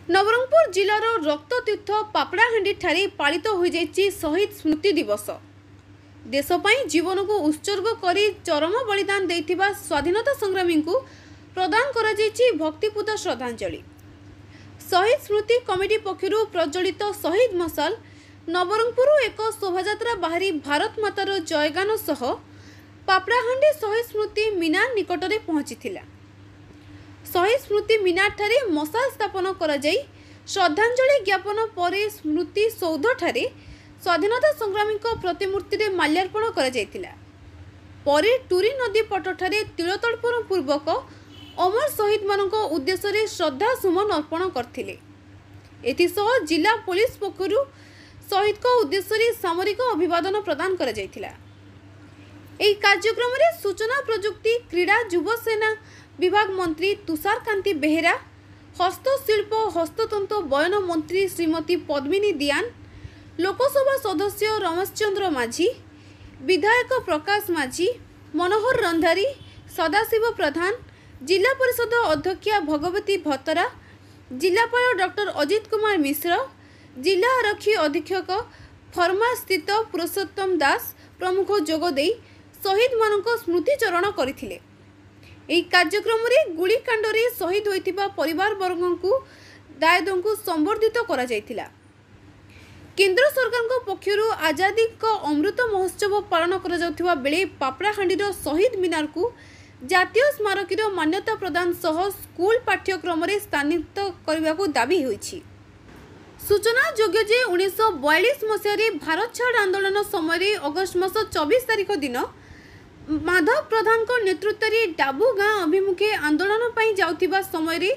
नवरंगपुर जिलार रक्ततीर्थ पापड़ाहांडी ठारे पालित हो जाइछि शहीद स्मृति दिवस। देशपाई जीवन को उत्सर्ग कर चरम बलिदान देइथिबा स्वाधीनता संग्रामी को प्रदान करा जाइछि भक्तिपूत श्रद्धांजलि। शहीद स्मृति कमिटी पक्षरु प्रज्वलित शहीद मशाल नवरंगपुर एक शोभायात्रा बाहरी भारत मातार जयगान सह पापड़ाहांडी शहीद स्मृति मीनार निकटरे पहुंचीथिला। शहीद स्मृति मीनार ठारे मशाल स्थापन करा जाई श्रद्धांजलि ज्ञापन पर स्मृति सौध ठारे स्वाधीनता संग्रामी प्रतिमूर्ति रे माल्यार्पण करा जायतिला। परे टूरी नदी पट ठारे तिलतर्पण पूर्वक अमर शहीद मानक उद्देश्य रे श्रद्धा सुमन अर्पण करथिले। एथिसह जिला पुलिस पक्षरु शहीद को उद्देश्य रे सामरिक अभिवादन प्रदान करा जायतिला। एही कार्यक्रम रे सूचना प्रजुक्ति क्रीड़ा युव सेना विभाग मंत्री तुषार कांति बेहेरा, हस्तशिल्प हस्ततंत्र बयन मंत्री श्रीमती पद्मिनी दियान, लोकसभा सदस्य रमेश चंद्र माझी, विधायक प्रकाश माझी, मनोहर रंधारी, सदाशिव प्रधान, जिला परिषद अध्यक्षा भगवती भतरा, जिलापाल डॉक्टर अजित कुमार मिश्र, जिला आरक्षी अधीक्षक फर्मा स्थित पुरुषोत्तम दास प्रमुख जोगदे शहीद मानक स्मृतिचरण करथिले। एही कार्यक्रम में गुड़ीकांड रे शहीद होइथिबा परिवार वर्ग को दायदों को संबर्धित करा जायतिला। केंद्र सरकार पक्षर आजादी का अमृत महोत्सव पालन करा जाउथिबा बेले पापड़ाहांडीर शहीद मीनार को जातीय स्मारकीर मान्यता प्रदान सह स्कूल पाठ्यक्रम रे स्थानित करबा को दाबी होइछि। सूचना योग्य जे 1942 मसीह भारत छाड़ आंदोलन समय अगस्त मास 24 तारिख दिन माधव प्रधान को नेतृत्व में डाबू गाँ अभिमुखे आंदोलन पर जाउथिबा समय रे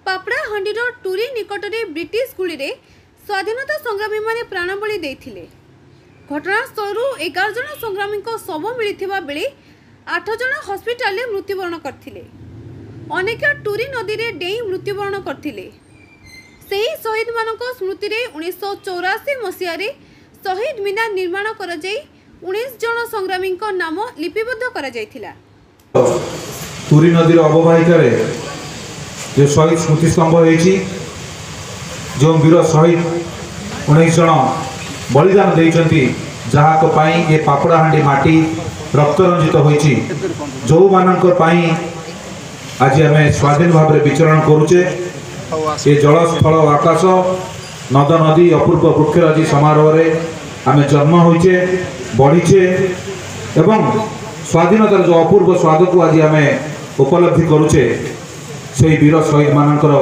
पापड़ाहांडीर टूरी निकट में ब्रिटिश गुली रे स्वाधीनता संग्रामी माने प्राणबली देथिले। घटनास्थल 11 जन संग्रामी को शव मिलिथिबा बेले 8 जन हॉस्पिटल में मृत्युवरण करथिले। अनेक टूरी नदी रे डेई मृत्युवरण करथिले। सेही शहीद मानक स्मृति रे 1984 मसीह रे शहीद मीनार निर्माण करा जाई 19 जन संग्रामी नाम लिपिबद्ध करा जायतिला। टूरी नदी अववाहिका रे जो शहीद स्मृति स्तंभ होइछि, जो वीर शहीद 19 जन बलिदान देइछंती, जहा को पाई ये पापड़ाहांडी माटी रक्त रंजित होइछि, जो मानक पाई आज हमें स्वाधीन भाव में विचरण करूचे। ये जल स्थल आकाश नद नदी अपूर्व वृक्षराजी समारोह रे आम जन्म होइचे बढ़ीचे एवं स्वाधीनतार जो अपूर्व स्वाद को आज आम उपलब्धि करुचे। से वीर शहीद मानकर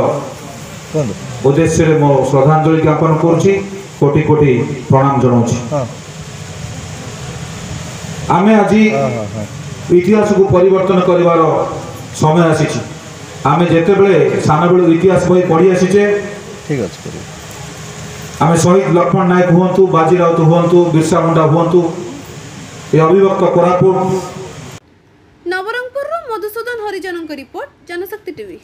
उद्देश्य मो श्रद्धांजलि ज्ञापन करुछि, कोटि कोटि प्रणाम जनाउछि। आमे आज इतिहास को परिवर्तन करिवार समय आसीछि। आमे जेते बेले साना बेले इतिहास बही पढ़ी आसीचे, ठीक अछि। आमे शहीद लक्ष्मण नायक हुअंतु, बाजी राउत हुअंतु, बिरसा मुंडा हुअंतु, ये अभिभक्त कोरापुट। नवरंगपुर मधुसूदन हरिजन रिपोर्ट, जनशक्ति टीवी।